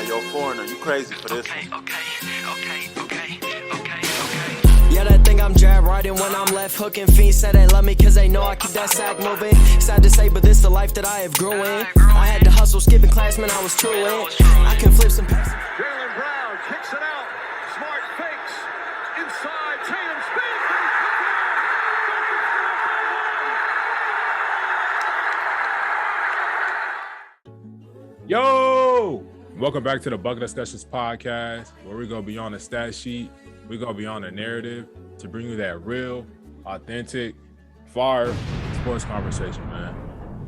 Hey, yo, foreigner, you crazy for this one. Yeah, they think I'm jab riding when I'm left hooking. Fiends say they love me cause they know I keep that sack moving. Sad to say, but this the life that I have grew in. I had to hustle, skipping class, man, I was truant. I can flip some passes. Jaylen Brown kicks it out. Smart fakes. Inside. Tatum spins. Yo! Welcome back to the Bucket Discussions podcast, where we go beyond the stat sheet. We go beyond the narrative to bring you that real, authentic, fire sports conversation, man.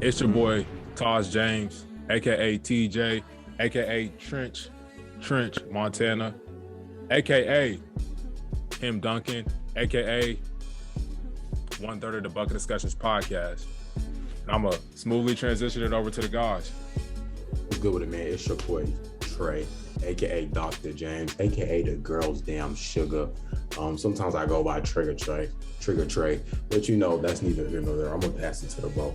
It's your boy, Taj James, a.k.a. TJ, a.k.a. Trench, Montana, a.k.a. Kim Duncan, a.k.a. 1/3 of the Bucket Discussions podcast. And I'm going to smoothly transition it over to the guys. What's good with it, man? It's your boy, Trey, a.k.a. Dr. James, a.k.a. the girl's damn sugar. Sometimes I go by Trigger Trey, but you know, that's neither here nor there. I'm going to pass it to the bro.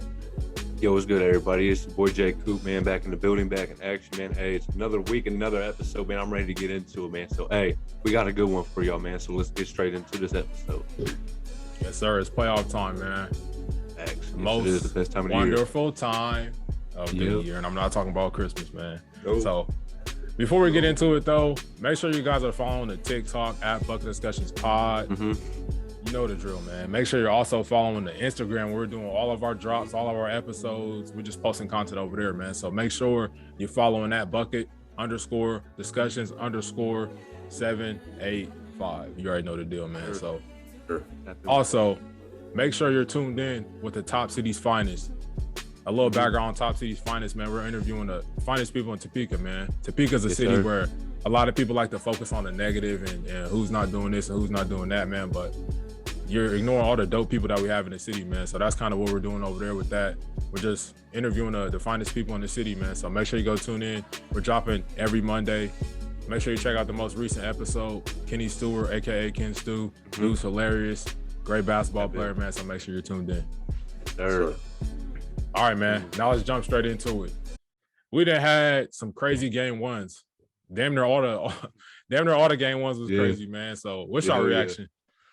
Yo, what's good, everybody? It's your boy, Jay Coop, man, back in the building, back in action, man. Hey, it's another week, another episode, man. I'm ready to get into it, man. So, hey, we got a good one for y'all, man. So let's get straight into this episode. Yes, sir. It's playoff time, man. Thanks. Most it is the best time of the year. Wonderful time of the year, and I'm not talking about Christmas, man. Nope. So before we get into it, though, make sure you guys are following the TikTok at Bucket Discussions Pod. You know the drill, man. Make sure you're also following the Instagram. We're doing all of our drops, all of our episodes. We're just posting content over there, man. So make sure you're following that Bucket_Discussions_785. You already know the deal, man. So also make sure you're tuned in with the Top City's Finest. A little background on Top City's Finest, man. We're interviewing the finest people in Topeka, man. Topeka's a city where a lot of people like to focus on the negative and who's not doing this and who's not doing that, man. But you're ignoring all the dope people that we have in the city, man. So that's kind of what we're doing over there with that. We're just interviewing the finest people in the city, man. So make sure you go tune in. We're dropping every Monday. Make sure you check out the most recent episode. Kenny Stewart, a.k.a. Ken Stew. Dude's hilarious. Great basketball player, man. So make sure you're tuned in. Sure. All right, man. Now let's jump straight into it. We done had some crazy game ones. Damn near all the game ones was crazy, man. So what's your reaction?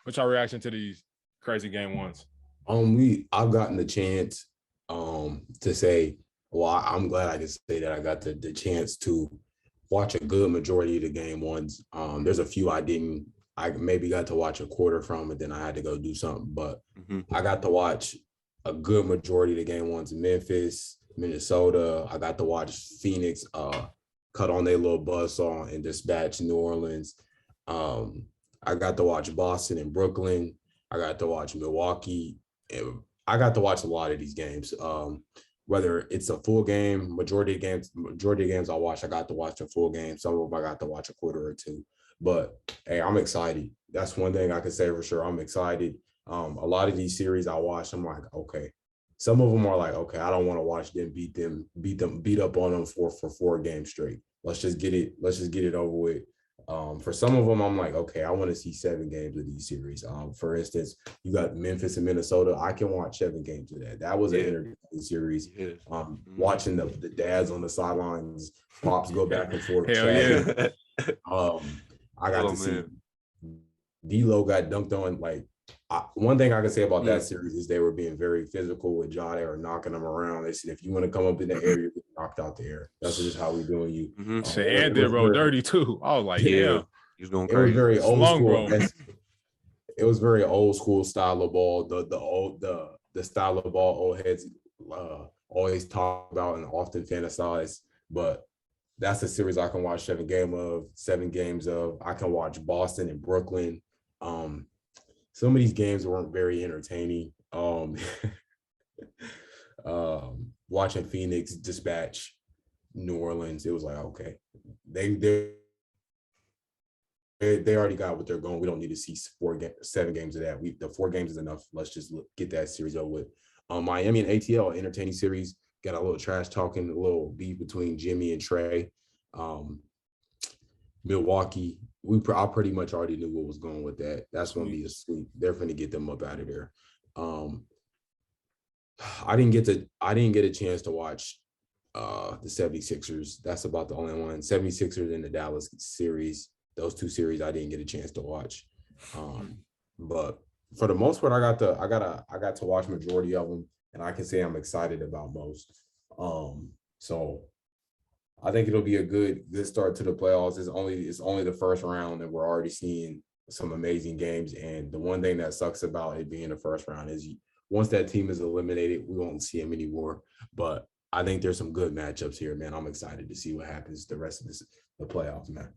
What's your reaction to these crazy game ones? I've gotten the chance to say, well, I'm glad I can say that I got the chance to watch a good majority of the game ones. There's a few I maybe got to watch a quarter from, and then I had to go do something. But I got to watch a good majority of the game ones in Memphis, Minnesota. I got to watch Phoenix cut on their little buzzsaw and dispatch New Orleans. I got to watch Boston and Brooklyn. I got to watch Milwaukee. I got to watch a lot of these games. Whether it's a full game, majority of games I watch, I got to watch a full game. Some of them I got to watch a quarter or two. But hey, I'm excited. That's one thing I can say for sure. I'm excited. A lot of these series I watch, I'm like, okay. Some of them are like, okay, I don't want to watch them beat up on them for 4 games straight. Let's just get it over with. For some of them, I'm like, okay, I want to see 7 games of these series. For instance, you got Memphis and Minnesota. I can watch 7 games of that. That was an entertaining series. Watching the dads on the sidelines, pops go back and forth. Hell yeah. I got to see D-Lo got dunked on. Like, one thing I can say about that series is they were being very physical with Ja. They were knocking them around. They said, if you want to come up in the air, you're getting knocked out the air. That's just how we doing you. And did roll dirty too. I was like, yeah. He's going crazy. It was very old school. Bro. It was very old school style of ball. The style of ball old heads always talk about and often fantasize. But that's a series I can watch 7 games of. I can watch Boston and Brooklyn. Some of these games weren't very entertaining. Watching Phoenix dispatch New Orleans, it was like, okay, they already got what they're going. We don't need to see 7 games of that. The 4 games is enough. Let's just get that series over with. Miami and ATL, entertaining series. Got a little trash talking, a little beef between Jimmy and Trey. Milwaukee, I pretty much already knew what was going with that. That's going to be a sweep. They're going to get them up out of there. I didn't get a chance to watch the 76ers. That's about the only one. 76ers in the Dallas series. Those two series I didn't get a chance to watch. But for the most part, I got to watch majority of them, and I can say I'm excited about most. So I think it'll be a good start to the playoffs. It's only the first round, and we're already seeing some amazing games. And the one thing that sucks about it being the first round is once that team is eliminated, we won't see them anymore. But I think there's some good matchups here, man. I'm excited to see what happens the rest of the playoffs, man.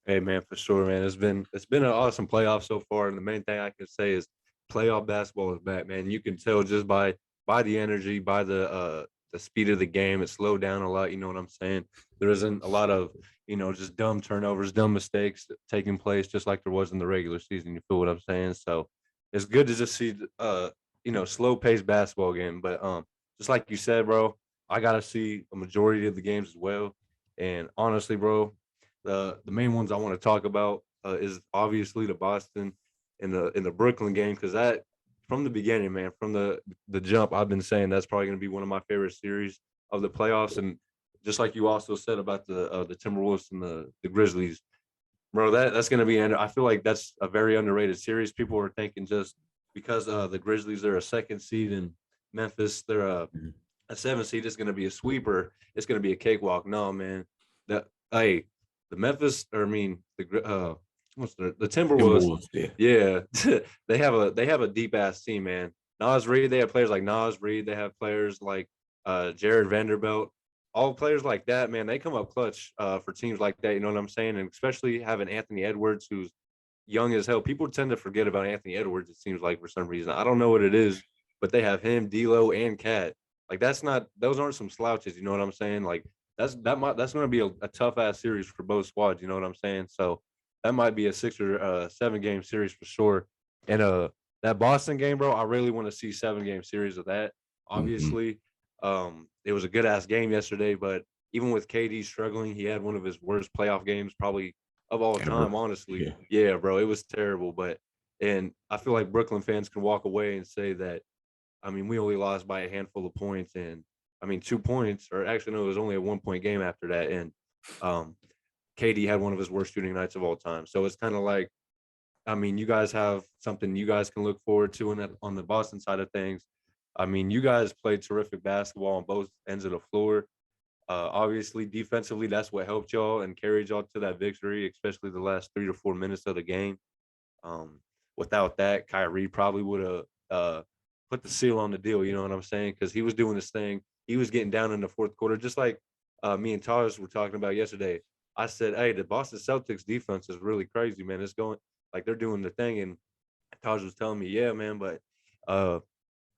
Hey man, for sure, man. It's been an awesome playoff so far, and the main thing I can say is playoff basketball is back, man. You can tell just by the energy, by the speed of the game. It slowed down a lot. You know what I'm saying? There isn't a lot of just dumb turnovers, dumb mistakes taking place, just like there was in the regular season. You feel what I'm saying? So it's good to just see slow paced basketball game. But just like you said, bro, I gotta see a majority of the games as well. And honestly, bro, the main ones I want to talk about is obviously the Boston and the Brooklyn game, because that from the beginning, man, from the jump, I've been saying that's probably going to be one of my favorite series of the playoffs. And just like you also said about the Timberwolves and the Grizzlies, bro, that's going to be. I feel like that's a very underrated series. People are thinking just because the Grizzlies are a second seed and Memphis they're a 7th seed, it's going to be a sweeper. It's going to be a cakewalk. No, man, the Memphis, the Timberwolves, yeah, they have a deep ass team, man. Nas Reed, they have players like Nas Reed, they have players like Jared Vanderbilt, all players like that, man. They come up clutch for teams like that. You know what I'm saying? And especially having Anthony Edwards, who's young as hell. People tend to forget about Anthony Edwards. It seems like for some reason, I don't know what it is, but they have him, D'Lo, and Cat. Like those aren't some slouches. You know what I'm saying? Like that's going to be a tough ass series for both squads. You know what I'm saying? So that might be a 6 or 7 game series for sure. And that Boston game, bro, I really want to see 7 game series of that. Obviously, it was a good ass game yesterday, but even with KD struggling, he had one of his worst playoff games probably of all time, honestly. Yeah, bro, it was terrible. And I feel like Brooklyn fans can walk away and say that, we only lost by a handful of points, and 2 points, or actually no, it was only a 1-point game after that. And KD had one of his worst shooting nights of all time. So it's kind of like, you guys have something you guys can look forward to on the Boston side of things. You guys played terrific basketball on both ends of the floor. Obviously, defensively, that's what helped y'all and carried y'all to that victory, especially the last 3 to 4 minutes of the game. Without that, Kyrie probably would have put the seal on the deal, you know what I'm saying? Because he was doing this thing. He was getting down in the fourth quarter, just like me and Taj were talking about yesterday. I said, hey, the Boston Celtics defense is really crazy, man. It's going like they're doing the thing. And Taj was telling me, yeah, man, but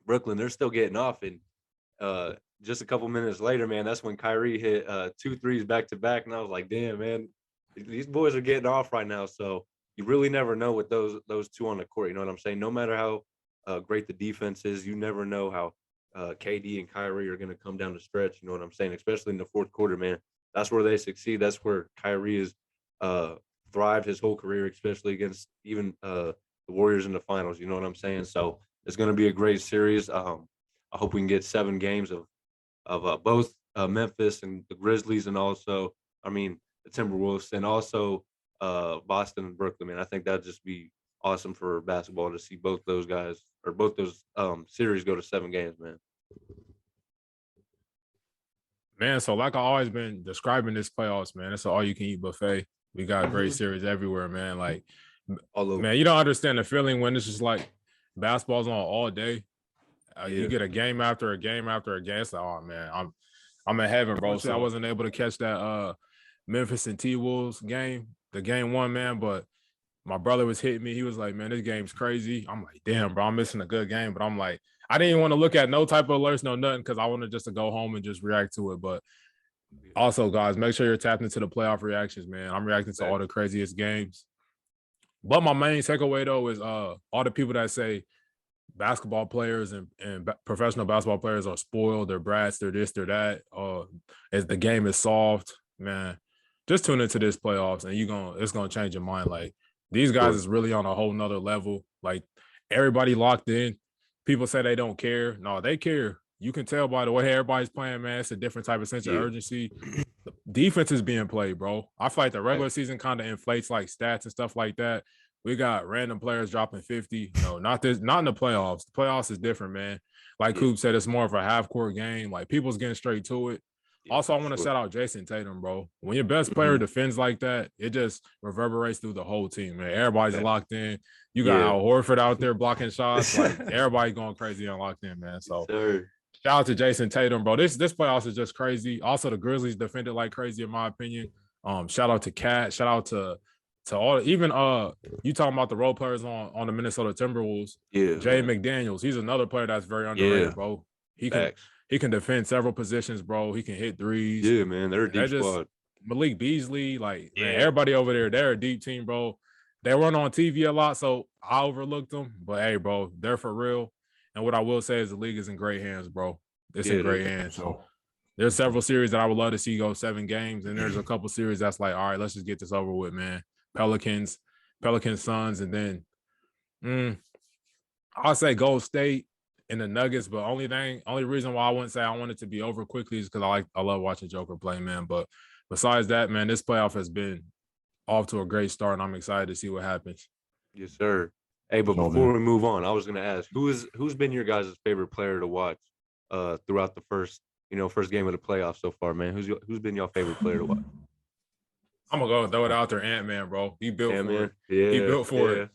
Brooklyn, they're still getting off. And just a couple minutes later, man, that's when Kyrie hit 2 threes back to back. And I was like, damn, man, these boys are getting off right now. So you really never know with those two on the court. You know what I'm saying? No matter how great the defense is, you never know how KD and Kyrie are going to come down the stretch. You know what I'm saying? Especially in the fourth quarter, man. That's where they succeed. That's where Kyrie has thrived his whole career, especially against even the Warriors in the finals. You know what I'm saying? So it's going to be a great series. I hope we can get 7 games of both Memphis and the Grizzlies, and also, the Timberwolves, and also Boston and Brooklyn, man. I think that'd just be awesome for basketball to see both those guys or both those series go to 7 games, man. Man, so like I always been describing this playoffs, man, it's an all-you-can-eat buffet. We got great series everywhere, man. Like, man, you don't understand the feeling when it's just like basketball's on all day. You get a game after a game after a game. It's like, oh man, I'm in heaven, bro. So I wasn't able to catch that Memphis and T-Wolves game, the game 1, man. But my brother was hitting me. He was like, man, this game's crazy. I'm like, damn, bro, I'm missing a good game. But I'm like, I didn't even want to look at no type of alerts, no nothing, because I wanted just to go home and just react to it. But also, guys, make sure you're tapped into the playoff reactions, man. I'm reacting to all the craziest games. But my main takeaway, though, is all the people that say basketball players and professional basketball players are spoiled, they're brats, they're this, they're that. As the game is soft, man, just tune into this playoffs and it's gonna change your mind. Like, these guys is really on a whole nother level. Like, everybody locked in. People say they don't care. No, they care. you can tell by the way everybody's playing, man. It's a different type of sense of urgency. The defense is being played, bro. I feel like the regular season kind of inflates like stats and stuff like that. We got random players dropping 50. No, not in the playoffs. The playoffs is different, man. Like Coop said, it's more of a half-court game. Like, people's getting straight to it. Also, I want to shout out Jason Tatum, bro. When your best player defends like that, it just reverberates through the whole team, man. Everybody's locked in. You got Al Horford out there blocking shots. Like, everybody going crazy and locked in, man. So, shout out to Jason Tatum, bro. This playoffs is just crazy. Also, the Grizzlies defended like crazy, in my opinion. Shout out to Cat. Shout out to all, even you talking about the role players on the Minnesota Timberwolves. Jay McDaniels. He's another player that's very underrated, bro. He can defend several positions, bro. He can hit threes. Yeah, man. They're a deep squad. Malik Beasley, like, man, everybody over there, they're a deep team, bro. They run on TV a lot, so I overlooked them. But, hey, bro, they're for real. And what I will say is the league is in great hands, bro. It's in great hands. So there's several series that I would love to see go 7 games, and there's a couple series that's like, all right, let's just get this over with, man. Pelicans, Suns, and then I'll say Gold State and the Nuggets, but only reason why I wouldn't say I want it to be over quickly is because I love watching Joker play, man. But besides that, man, this playoff has been off to a great start, and I'm excited to see what happens. Yes, sir. Hey, but before we move on, I was gonna ask, who's been your guys' favorite player to watch throughout the first game of the playoffs so far, man? Who's been your favorite player to watch? I'm gonna go throw it out there, Ant-Man, bro. He built for it. Yeah, he built for it.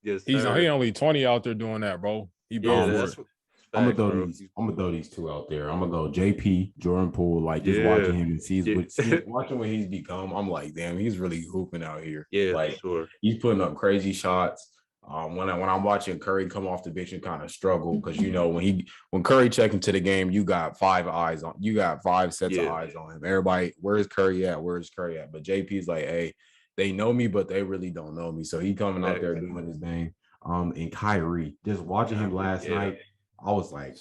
Yes, he only 20 out there doing that, bro. He built for it. I'm gonna throw these 2 out there. I'm gonna go JP, Jordan Poole, like just watching him and watching what he's become. I'm like, damn, he's really hooping out here. Yeah, like he's putting up crazy shots. When I'm watching Curry come off the bench and kind of struggle, because when Curry checked into the game, you got 5 sets of eyes on him. Everybody, where's Curry at? But JP's like, hey, they know me, but they really don't know me. So he coming out there doing his thing. And Kyrie, just watching him last night, I was like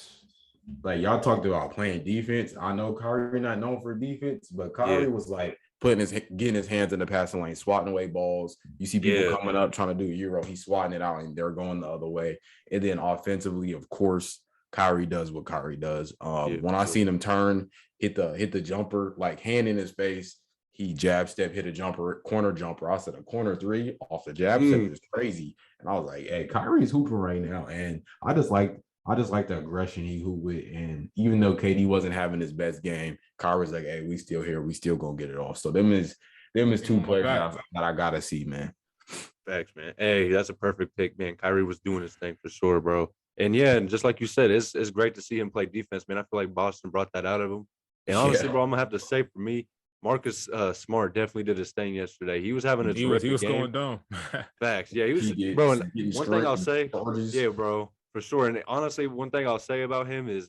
y'all talked about playing defense. I know Kyrie not known for defense, but Kyrie was like getting his hands in the passing lane, swatting away balls. You see people coming up trying to do a Euro, he's swatting it out and they're going the other way. And then offensively, of course, Kyrie does what Kyrie does. When I seen him turn, hit the jumper, like hand in his face, he jab step, hit a jumper, corner jumper. I said a corner 3 off the jab step is crazy. And I was like, hey, Kyrie's hooping right now. And I just like the aggression he hooped with. And even though KD wasn't having his best game, Kyrie's like, hey, we still here. We still gonna get it off. So them is 2 players that I gotta see, man. Facts, man. Hey, that's a perfect pick, man. Kyrie was doing his thing for sure, bro. And and just like you said, it's great to see him play defense, man. I feel like Boston brought that out of him. And honestly, bro, I'm gonna have to say, for me, Marcus Smart definitely did his thing yesterday. He was having a terrific game. He was going down. Facts. Yeah, he was. Bro, and one thing I'll say, bro, for sure. And honestly, one thing I'll say about him is,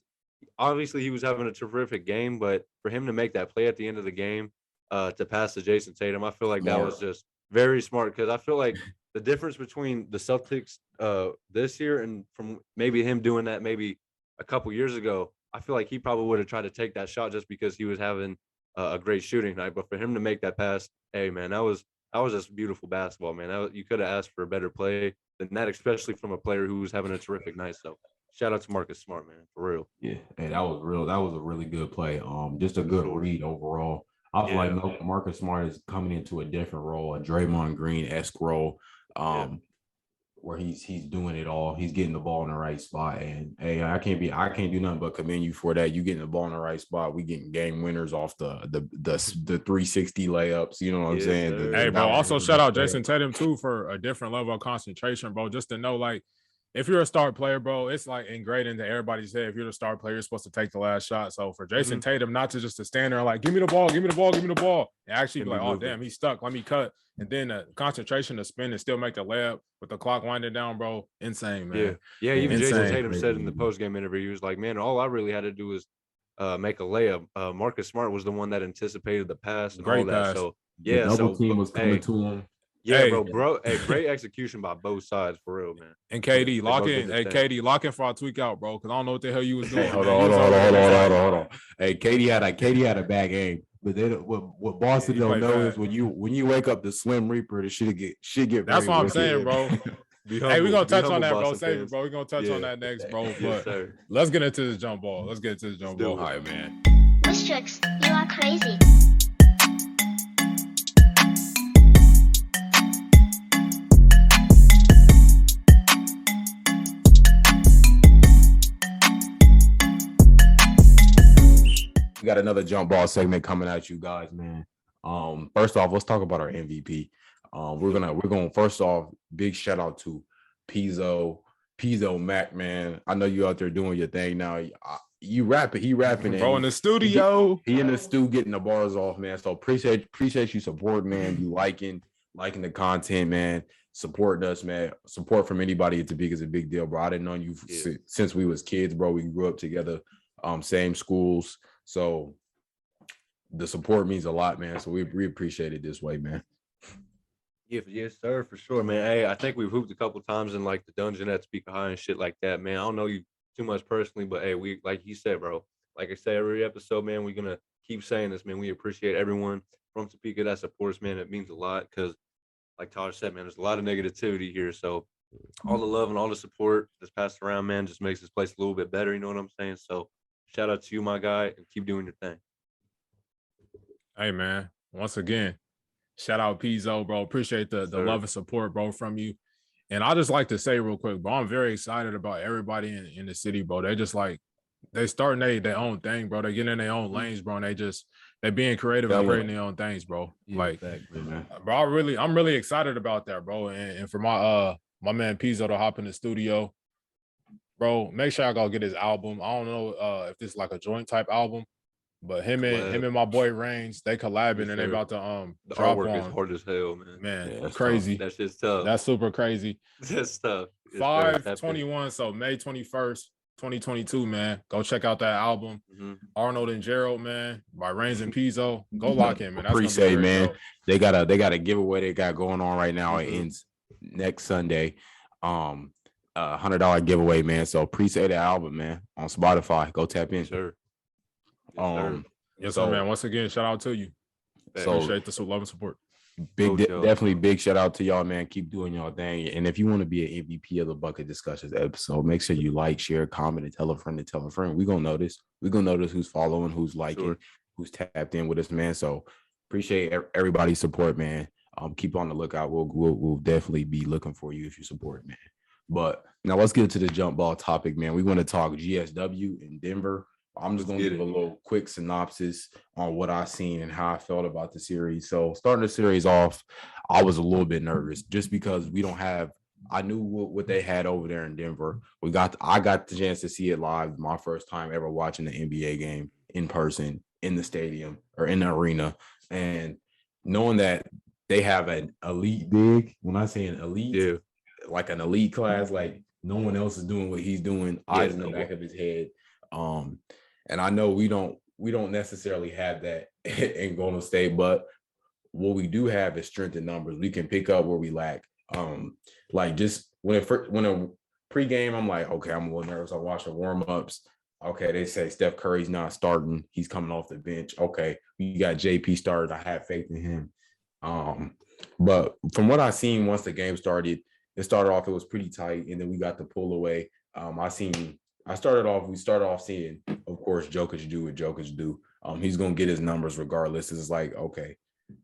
obviously he was having a terrific game, but for him to make that play at the end of the game to pass to Jason Tatum, I feel like that was just very smart, because I feel like the difference between the Celtics this year and from maybe him doing that maybe a couple years ago, I feel like he probably would have tried to take that shot just because he was having a great shooting night. But for him to make that pass, hey, man, that was just beautiful basketball, man. You could have asked for a better play than that, especially from a player who was having a terrific night. So shout out to Marcus Smart, man, for real. Yeah, hey, that was real. That was a really good play. Just a good read overall. I feel like Marcus Smart is coming into a different role, a Draymond Green-esque role, where he's doing it all. He's getting the ball in the right spot. And hey, I can't do nothing but commend you for that. You getting the ball in the right spot. We getting game winners off the 360 layups. You know what I'm saying? Hey, bro. Also, shout out Jason Tatum too for a different level of concentration, bro. Just to know, like, if you're a star player, bro, it's like ingrained into everybody's head. If you're the star player, you're supposed to take the last shot. So for Jason Tatum, not to just to stand there like, give me the ball, and actually be like, oh, damn, he's stuck. Let me cut. And then the concentration to spin and still make the layup with the clock winding down, bro. Insane, man. Yeah, even Jason Tatum said in the postgame interview, he was like, man, all I really had to do was make a layup. Marcus Smart was the one that anticipated the pass and great all that. Pass. So, the double team was coming to him. Yeah, bro. Hey, great execution by both sides, for real, man. And KD, lock in. Hey, KD, lock in for our tweak out, bro, because I don't know what the hell you was doing. Hey, hold on. Hey, KD had a bad game. But then what Boston don't know is when you wake up the Slim Reaper, the shit get That's what I'm saying, bro. Hey, we're gonna touch on that, bro. Boston Save it, fans. bro. We're gonna touch on that next, bro. Yes, But sir. let's get into this jump ball. Let's get into this jump do ball. it. All right, man. Mistrix, you are crazy. We got another jump ball segment coming at you guys, man. First off, let's talk about our MVP. We're going first off, big shout out to Pezo Mack, man. I know you out there doing your thing now. He rapping, Bro, in the studio. He in the stew getting the bars off, man. So appreciate you supporting, man. You liking the content, man. Supporting us, man. Support from anybody at Topeka is a big deal, bro. I didn't know you since we was kids, bro. We grew up together, same schools. So the support means a lot, man. So we appreciate it this way, man. Yes, sir, for sure, man. Hey, I think we've hooped a couple times in like the dungeon at Topeka High and shit like that, man. I don't know you too much personally, but hey, we like you said, bro. Like I say every episode, man, we're gonna keep saying this, man. We appreciate everyone from Topeka that supports, man. It means a lot because, like Taj said, man, there's a lot of negativity here. So all the love and all the support that's passed around, man, just makes this place a little bit better. You know what I'm saying? So shout out to you, my guy, and keep doing your thing. Hey, man. Once again, shout out Pezo, bro. Appreciate the love and support, bro, from you. And I just like to say real quick, bro, I'm very excited about everybody in the city, bro. They just like they starting their own thing, bro. They getting in their own lanes, bro. And they being creative and creating their own things, bro. Yeah, like, exactly, man. Bro, I'm really excited about that, bro. And for my man Pezo to hop in the studio, bro, make sure I go get his album. I don't know if this is like a joint type album, but him and my boy Rainez, they collabing and they about to the drop artwork on. is hard as hell, man. Man, that's crazy. That's just tough. That's super crazy. That's tough. 5/21, so May 21st, 2022, man. Go check out that album. Mm-hmm. Arnold and Gerald, man, by Rainez and Pezo. Go lock in, man. That's Appreciate, man. Dope. They got a giveaway they got going on right now. It ends next Sunday. $100 giveaway, man. So appreciate the album, man, on Spotify. Go tap in. Sure. Yes, sir, man. Once again, shout out to you. So appreciate the love and support. Definitely big shout out to y'all, man. Keep doing y'all thing. And if you want to be an MVP of the Bucket Discussions episode, make sure you like, share, comment, and tell a friend to tell a friend. We're gonna notice. We're gonna notice who's following, who's liking, who's tapped in with us, man. So appreciate everybody's support, man. Keep on the lookout. We'll definitely be looking for you if you support, man. But now let's get into the jump ball topic, man. We want to talk GSW in Denver. I'm just going to give a little quick synopsis on what I seen and how I felt about the series. So starting the series off, I was a little bit nervous just because I knew what they had over there in Denver. I got the chance to see it live, my first time ever watching the NBA game in person in the stadium or in the arena. And knowing that they have an elite big, when I say an elite, like an elite class, like no one else is doing what he's doing, eyes in the back of his head. And I know we don't necessarily have that in Golden State, but what we do have is strength in numbers. We can pick up where we lack. Like just when a pregame, I'm like, okay, I'm a little nervous. I watch the warm-ups. Okay, they say Steph Curry's not starting. He's coming off the bench. Okay, we got JP started. I have faith in him. But from what I seen once the game started, it was pretty tight, and then we got the pull away. We started off seeing, of course, Jokic do what Jokic do. He's gonna get his numbers regardless. It's like, okay,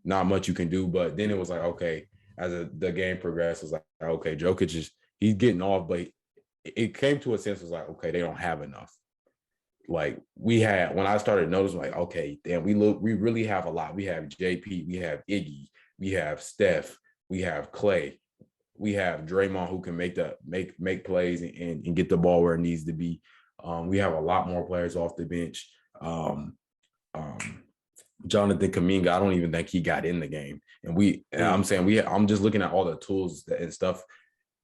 not much you can do. But then it was like, okay, as the game progressed, it was like, okay, Jokic he's getting off, but it came to a sense, it was like, okay, they don't have enough. Like when I started noticing, like, okay, damn, we really have a lot. We have JP, we have Iggy, we have Steph, we have Clay. We have Draymond who can make plays and get the ball where it needs to be. We have a lot more players off the bench. Jonathan Kuminga, I don't even think he got in the game. I'm just looking at all the tools and stuff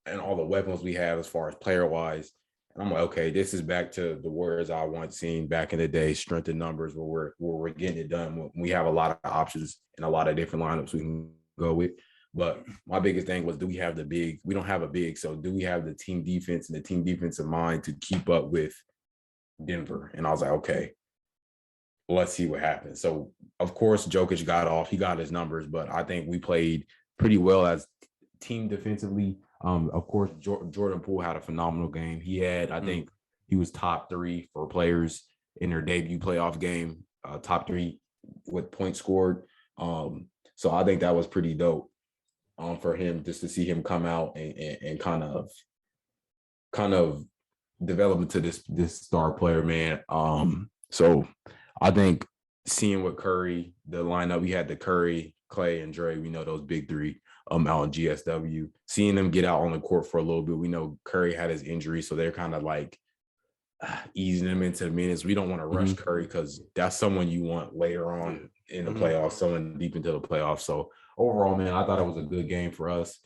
and all the weapons we have as far as player wise. And I'm like, okay, this is back to the Warriors I once seen back in the day, strength in numbers where we're getting it done. We have a lot of options and a lot of different lineups we can go with. But my biggest thing was, do we have the big? We don't have a big. So do we have the team defense and the team defensive mind to keep up with Denver? And I was like, okay, let's see what happens. So, of course, Jokic got off. He got his numbers, but I think we played pretty well as team defensively. Of course, Jordan Poole had a phenomenal game. He had, I think, he was top 3 for players in their debut playoff game, top 3 with points scored. So I think that was pretty dope for him, just to see him come out and kind of develop into this star player, man. So I think seeing with Curry, the lineup, we had the Curry, Clay, and Dre. We know those big 3 out in GSW. Seeing them get out on the court for a little bit, we know Curry had his injury, so they're kind of like easing him into the minutes. We don't want to rush Curry because that's someone you want later on in the playoffs, someone deep into the playoffs. So overall, man, I thought it was a good game for us.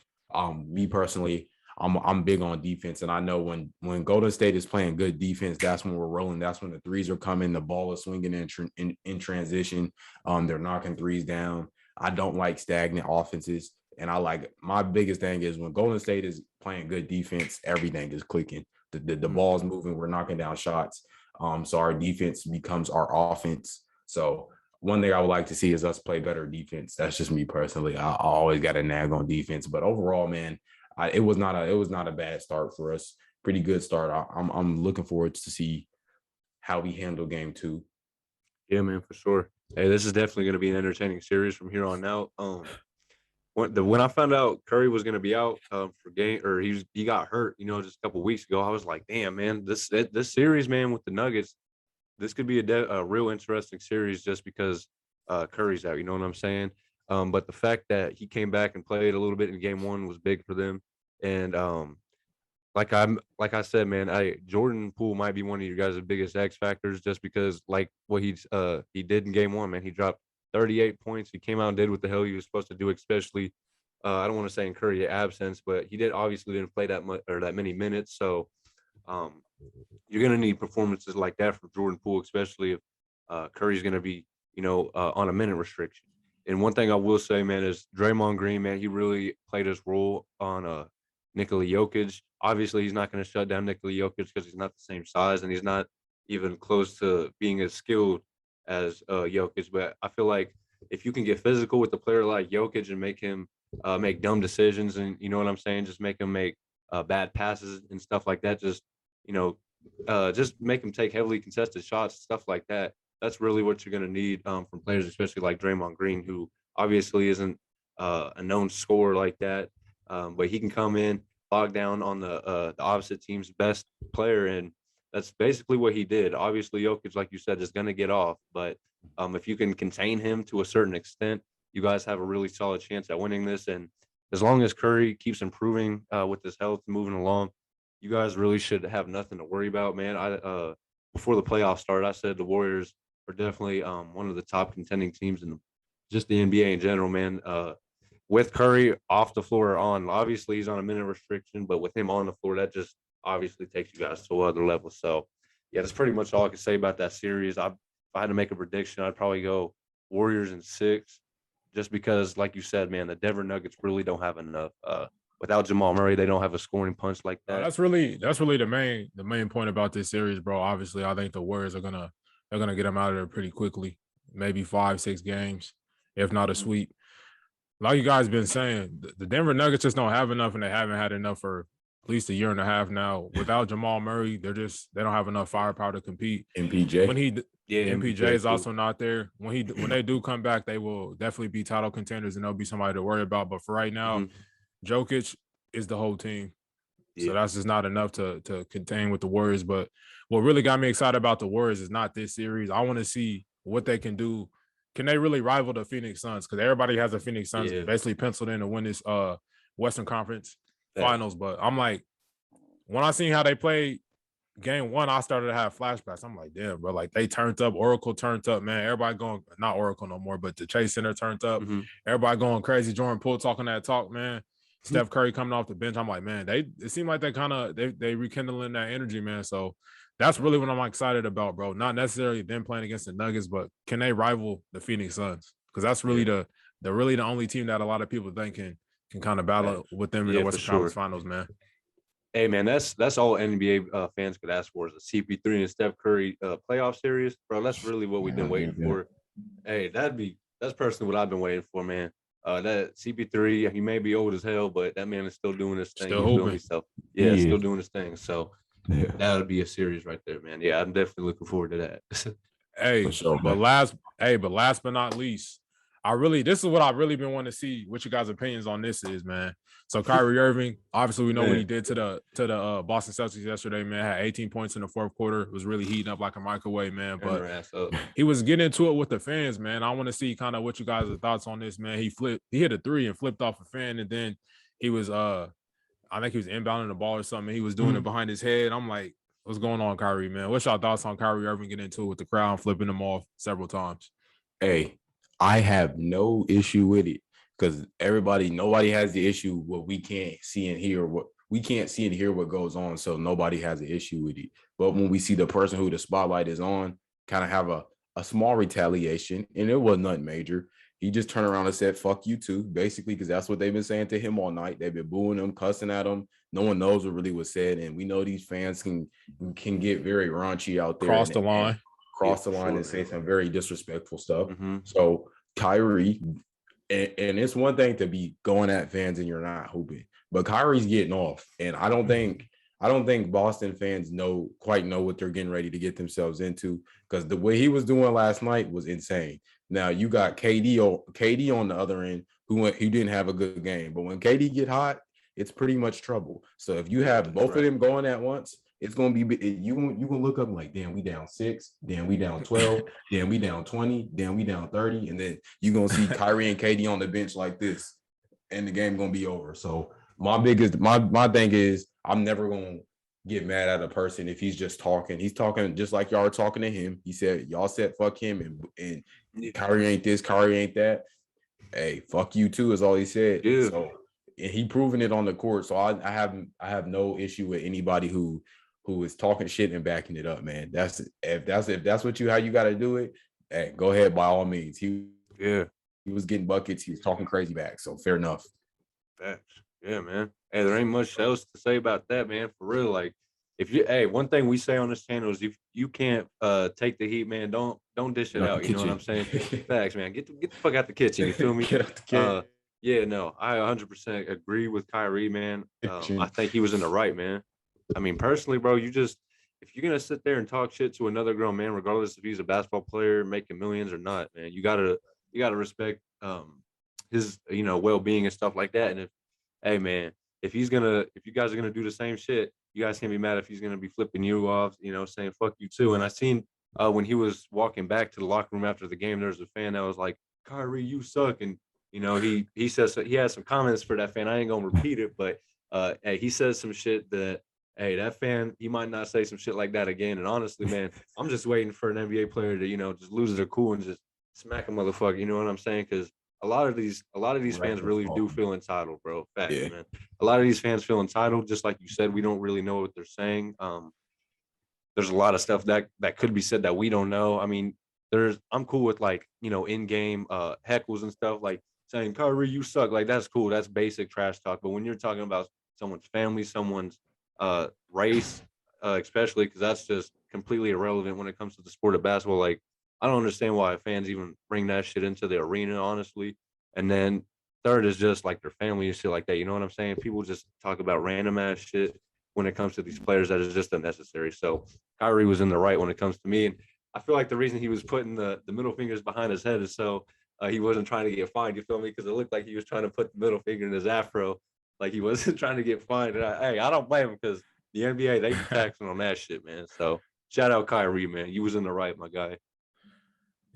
Me personally, I'm big on defense, and I know when Golden State is playing good defense, that's when we're rolling. That's when the threes are coming, the ball is swinging in transition. They're knocking threes down. I don't like stagnant offenses, and my biggest thing is when Golden State is playing good defense, everything is clicking. The ball's moving, we're knocking down shots. So our defense becomes our offense. So one thing I would like to see is us play better defense. That's just me personally. I always got a nag on defense, but overall, man, it was not a bad start for us. Pretty good start. I'm looking forward to see how we handle game 2. Yeah, man, for sure. Hey, this is definitely going to be an entertaining series from here on out. When I found out Curry was going to be out for game, or he got hurt, just a couple of weeks ago, I was like, damn, man, this series, man, with the Nuggets, this could be a real interesting series just because Curry's out. You know what I'm saying? But the fact that he came back and played a little bit in game 1 was big for them. And like I said, man, Jordan Poole might be one of you guys' biggest X factors just because like what he did in game 1, man. He dropped 38 points. He came out and did what the hell he was supposed to do, especially I don't want to say in Curry's absence, but he obviously didn't play that much or that many minutes. So you're gonna need performances like that from Jordan Poole, especially if Curry's gonna be, on a minute restriction. And one thing I will say, man, is Draymond Green, man, he really played his role on Nikola Jokic. Obviously, he's not going to shut down Nikola Jokic because he's not the same size and he's not even close to being as skilled as Jokic. But I feel like if you can get physical with a player like Jokic and make him make dumb decisions, and you know what I'm saying, just make him make bad passes and stuff like that, just make him take heavily contested shots, stuff like that. That's really what you're going to need from players, especially like Draymond Green, who obviously isn't a known scorer like that, but he can come in, log down on the opposite team's best player, and that's basically what he did. Obviously, Jokic, like you said, is going to get off, but if you can contain him to a certain extent, you guys have a really solid chance at winning this. And as long as Curry keeps improving with his health moving along, you guys really should have nothing to worry about, man. Before the playoffs started, I said the Warriors are definitely one of the top contending teams in just the NBA in general, man. With Curry off the floor or on, obviously he's on a minute restriction, but with him on the floor, that just obviously takes you guys to another level. So, yeah, that's pretty much all I can say about that series. If I had to make a prediction, I'd probably go Warriors in 6, just because, like you said, man, the Denver Nuggets really don't have enough. Without Jamal Murray, they don't have a scoring punch like that. That's really the main point about this series, bro. Obviously, I think the Warriors are gonna get them out of there pretty quickly, maybe 5-6 games, if not a sweep. Like you guys been saying, the Denver Nuggets just don't have enough, and they haven't had enough for at least a year and a half now. Without Jamal Murray, they don't have enough firepower to compete. MPJ, MPJ is also not there. When they do come back, they will definitely be title contenders, and they'll be somebody to worry about. But for right now, Jokic is the whole team. So that's just not enough to contain with the Warriors. But what really got me excited about the Warriors is not this series. I want to see what they can do. Can they really rival the Phoenix Suns? Because everybody has the Phoenix Suns basically penciled in to win this Western Conference Finals. But I'm like, when I seen how they played game 1, I started to have flashbacks. I'm like, damn, bro, like they turned up. Oracle turned up, man. Everybody going, not Oracle no more, but the Chase Center turned up. Everybody going crazy. Jordan Poole talking that talk, man. Steph Curry coming off the bench. I'm like, man, it seemed like they rekindling that energy, man. So that's really what I'm excited about, bro. Not necessarily them playing against the Nuggets, but can they rival the Phoenix Suns? Because that's really the only team that a lot of people think can kind of battle with them in the Western Conference Finals, man. Hey, man, that's all NBA fans could ask for is a CP3 and Steph Curry playoff series, bro. That's really what we've been waiting for. Hey, that's personally what I've been waiting for, man. That CP3, he may be old as hell, but that man is still doing his thing. Still You feel hooping. me? So yeah, He still is. doing his thing. So Yeah, that'll be a series right there, man. Yeah, I'm definitely looking forward to that. Hey, for sure, but man. last but not least, this is what I've really been wanting to see. What you guys' opinions on this is, man. So Kyrie Irving, obviously we know what he did to the Boston Celtics yesterday, man. Had 18 points in the fourth quarter. Was really heating up like a microwave, man. Turn But their ass up. he was getting into it with the fans, man. I want to see kind of what you guys' thoughts on this, man. He hit a three and flipped off a fan, and then he was I think he was inbounding the ball or something. He was doing it behind his head. I'm like, what's going on, Kyrie, man? What's your thoughts on Kyrie Irving getting into it with the crowd and flipping them off several times? Hey, I have no issue with it because nobody has the issue what we can't see and hear what goes on. So nobody has an issue with it. But when we see the person who the spotlight is on kind of have a small retaliation, and it was nothing major. He just turned around and said, fuck you too, basically, because that's what they've been saying to him all night. They've been booing him, cussing at him. No one knows what really was said. And we know these fans can get very raunchy out there. Cross the line And say some very disrespectful stuff. Mm-hmm. So Kyrie, and it's one thing to be going at fans and you're not hooping, but Kyrie's getting off. And I don't think Boston fans quite know what they're getting ready to get themselves into, because the way he was doing last night was insane. Now you got KD on the other end who didn't have a good game, but when KD get hot, it's pretty much trouble. So if you have both of them going at once, it's gonna be you can look up like, damn, we down 6, then we down 12, then we down 20, then we down 30, and then you're gonna see Kyrie and KD on the bench like this, and the game gonna be over. So my thing is, I'm never gonna get mad at a person if he's just talking. He's talking just like y'all are talking to him. He said, y'all said fuck him and Kyrie ain't this, Kyrie ain't that. Hey, fuck you too, is all he said. Yeah. So, and he proven it on the court. So I have no issue with anybody who is talking shit and backing it up, man. If that's how you got to do it, hey, go ahead by all means. He was getting buckets. He was talking crazy back. So fair enough. Facts. Yeah, man. Hey, there ain't much else to say about that, man. For real, like, one thing we say on this channel is if you can't take the heat, man, don't dish it out. You know what I'm saying? Facts, man. Get the fuck out the kitchen. You feel me? Get out the kitchen. Yeah, no, I 100% agree with Kyrie, man. I think he was in the right, man. I mean, personally, bro, if you're gonna sit there and talk shit to another grown man, regardless if he's a basketball player making millions or not, man, you gotta respect his well-being and stuff like that. And if you guys are gonna do the same shit, you guys can't be mad if he's gonna be flipping you off, saying fuck you too. And I seen when he was walking back to the locker room after the game, there was a fan that was like, Kyrie, you suck. And he says he has some comments for that fan. I ain't gonna repeat it, but he says some shit that, hey, that fan, he might not say some shit like that again. And honestly, man, I'm just waiting for an NBA player to, just lose their cool and just smack a motherfucker. You know what I'm saying? Because a lot of these fans really do feel entitled, bro. Facts, man. A lot of these fans feel entitled, just like you said. We don't really know what they're saying. There's a lot of stuff that could be said that we don't know. I mean, I'm cool with in-game heckles and stuff, like saying, Kyrie, you suck. Like, that's cool. That's basic trash talk. But when you're talking about someone's family, someone's race, especially, because that's just completely irrelevant when it comes to the sport of basketball. Like, I don't understand why fans even bring that shit into the arena, honestly. And then third is just like their family and shit like that. You know what I'm saying? People just talk about random ass shit when it comes to these players that is just unnecessary. So Kyrie was in the right when it comes to me. And I feel like the reason he was putting the middle fingers behind his head is so he wasn't trying to get fined. You feel me? Because it looked like he was trying to put the middle finger in his afro. Like he wasn't trying to get fined. And I don't blame him, because the NBA, they be taxing on that shit, man. So shout out Kyrie, man. You was in the right, my guy.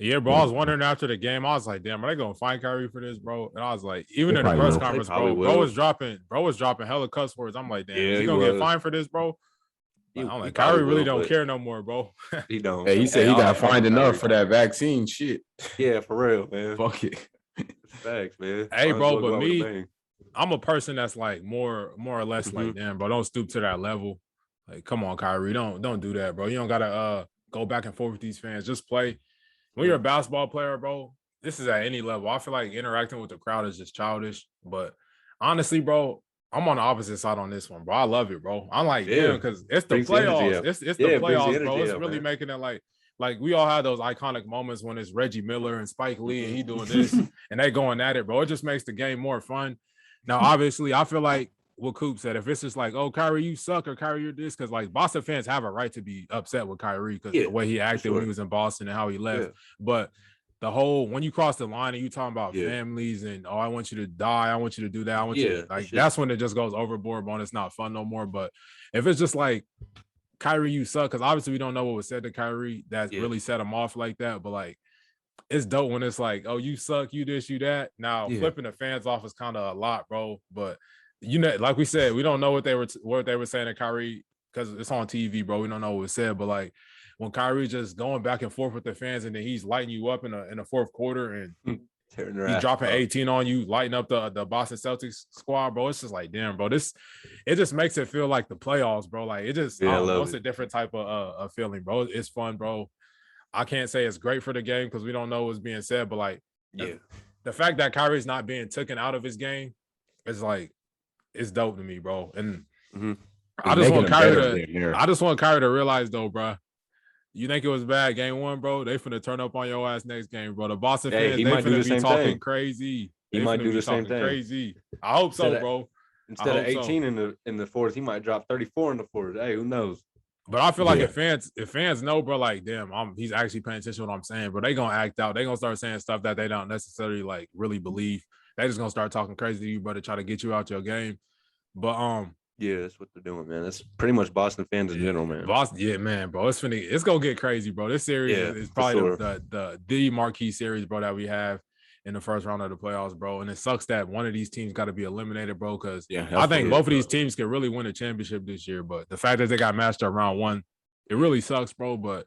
Yeah, bro. I was wondering after the game. I was like, damn, are they gonna find Kyrie for this, bro? And I was like, even in the press conference, bro was dropping hella cuss words. I'm like, damn, is he gonna get fined for this, bro? I'm like, Kyrie really don't care no more, bro. He don't. Hey, he said he got fined enough for that vaccine shit. Yeah, for real, man. Fuck it. Facts, man. Hey, bro, but me, I'm a person that's like more or less like, damn, bro, don't stoop to that level. Like, come on, Kyrie, don't do that, bro. You don't gotta go back and forth with these fans. Just play. When you're a basketball player, bro, this is at any level. I feel like interacting with the crowd is just childish. But honestly, bro, I'm on the opposite side on this one, bro. I love it, bro. I'm like, damn, because it's the playoffs. It's the playoffs, bro. It's really making it like like we all have those iconic moments when it's Reggie Miller and Spike Lee and he doing this and they going at it, bro. It just makes the game more fun. Now, obviously, I feel like what Coop said, if it's just like, oh, Kyrie, you suck, or Kyrie, you're this, because like Boston fans have a right to be upset with Kyrie because the way he acted when he was in Boston and how he left. Yeah. But the whole, when you cross the line and you talking about families and, oh, I want you to die, I want you to do that, I want you to, like, that's when it just goes overboard, bro, and it's not fun no more. But if it's just like, Kyrie, you suck, because obviously we don't know what was said to Kyrie that really set him off like that, but like, it's dope when it's like, oh, you suck, you this, you that. Now, flipping the fans off is kind of a lot, bro, but you know, like we said, we don't know what they were saying to Kyrie because it's on TV, bro. We don't know what was said, but like when Kyrie just going back and forth with the fans, and then he's lighting you up in the fourth quarter, and he's dropping 18 on you, lighting up the Boston Celtics squad, bro. It's just like, damn, bro. It just makes it feel like the playoffs, bro. Like it just, it's a different type of feeling, bro. It's fun, bro. I can't say it's great for the game because we don't know what's being said, but like, the fact that Kyrie's not being taken out of his game is like, it's dope to me, bro. And I just want Kyrie to realize, though, bro. You think it was bad game one, bro? They finna turn up on your ass next game, bro. The Boston fans, they finna be talking crazy. He might do the same thing. Crazy. I hope so, bro. Instead of 18 in the fourth, he might drop 34 in the fourth. Hey, who knows? But I feel like if fans know, bro, like, damn, he's actually paying attention to what I'm saying, bro. They gonna act out. They gonna start saying stuff that they don't necessarily like really believe. They just gonna start talking crazy to you, bro, to try to get you out your game. But that's what they're doing, man. That's pretty much Boston fans in general, man. Boston, man, bro. It's gonna get crazy, bro. This series is probably the marquee series, bro, that we have in the first round of the playoffs, bro. And it sucks that one of these teams got to be eliminated, bro, because I think both of these teams can really win a championship this year. But the fact that they got matched up round one, it really sucks, bro. But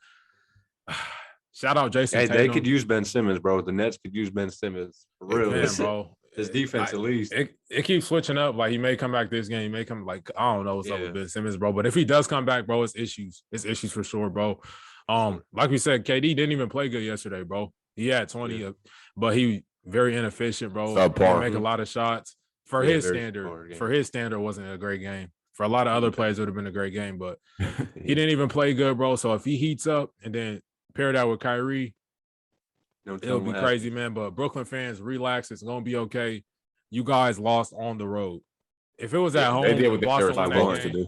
shout out Jason Tatum. They could use Ben Simmons, bro. The Nets could use Ben Simmons for real, bro. His defense, at least. It keeps switching up. Like, he may come back this game. He may come, like, I don't know what's up with Ben Simmons, bro. But if he does come back, bro, it's issues. It's issues for sure, bro. Like we said, KD didn't even play good yesterday, bro. He had 20, but he very inefficient, bro. Make a lot of shots. For his standard, it wasn't a great game. For a lot of other players, it would have been a great game, but he didn't even play good, bro. So if he heats up and then pair that with Kyrie, it'll be crazy, man. But Brooklyn fans, relax. It's gonna be okay. You guys lost on the road. If it was at home, they did what Boston they were supposed to do.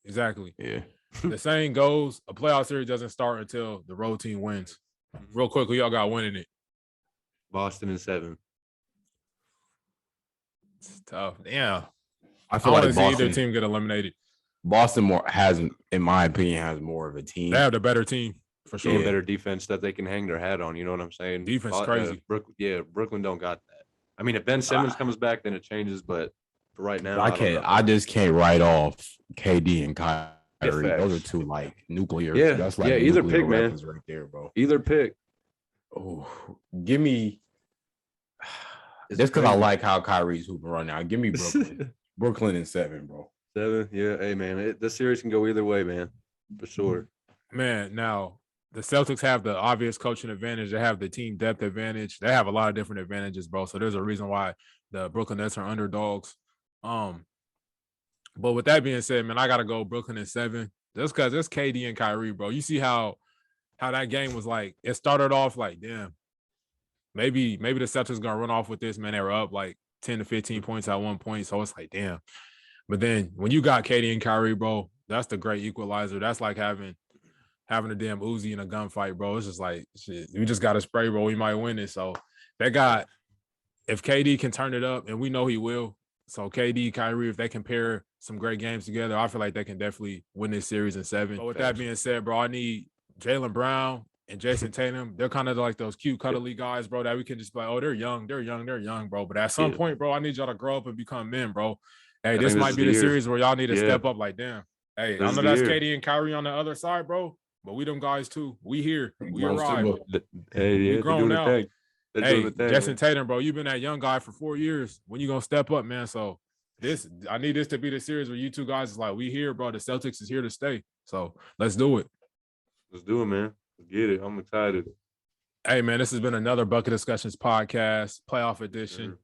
Exactly. Yeah. The saying goes, a playoff series doesn't start until the road team wins. Real quick, who y'all got winning it? Boston in 7. It's tough. Damn. I feel like see either team get eliminated. Boston has, in my opinion, has more of a team. They have the better team. For sure. Better defense that they can hang their hat on. You know what I'm saying? Defense crazy. Brooklyn don't got that. I mean, if Ben Simmons comes back, then it changes. But for right now, I just can't write off KD and Kyrie. Those are two like nuclear. Yeah, that's like either pick, man. Right there, bro. Either pick. Oh, give me. Just because I like how Kyrie's hooping right now. Give me Brooklyn. Brooklyn in 7, bro. 7. Yeah. Hey, man. This series can go either way, man. For sure. Man, now. The Celtics have the obvious coaching advantage. They have the team depth advantage. They have a lot of different advantages, bro. So there's a reason why the Brooklyn Nets are underdogs. But with that being said, man, I gotta go Brooklyn in 7. Just because it's KD and Kyrie, bro. You see how that game was like. It started off like, damn, maybe the Celtics gonna run off with this. Man, they were up like 10 to 15 points at one point. So it's like, damn. But then when you got KD and Kyrie, bro, that's the great equalizer. That's like having a damn Uzi in a gunfight, bro. It's just like, shit, we just got to spray, bro. We might win it. So if KD can turn it up, and we know he will. So KD, Kyrie, if they can pair some great games together, I feel like they can definitely win this series in 7. But with that being said, bro, I need Jaylen Brown and Jason Tatum. They're kind of like those cute, cuddly guys, bro, that we can just be like, oh, they're young, bro. But at some point, bro, I need y'all to grow up and become men, bro. Hey, this might be the series where y'all need to step up like, damn. Hey, I know that's KD and Kyrie on the other side, bro. But we them guys too. We here. We arrived. We grown now. Hey, Jason Tatum, bro, you've been that young guy for 4 years. When you gonna step up, man? So I need this to be the series where you two guys is like, we here, bro. The Celtics is here to stay. So let's do it. Let's do it, man. Let's get it. I'm excited. Hey, man, this has been another Bucket Discussions podcast, playoff edition.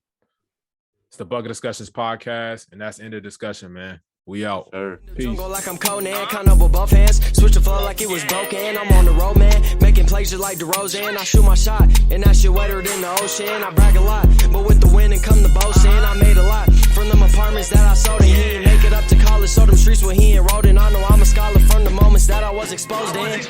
It's the Bucket Discussions podcast, and that's end of discussion, man. We out. Sure. Peace. Jungle like I'm Conan, kind of with both hands. Switch the flow like it was broken. I'm on the road, man. Making plays just like DeRozan. I shoot my shot, and that shit wetter than the ocean. I brag a lot, but with the wind and come the boasting. I made a lot from them apartments that I sold, and he didn't make it up to college. So them streets where he enrolled in. I know I'm a scholar from the moments that I was exposed in.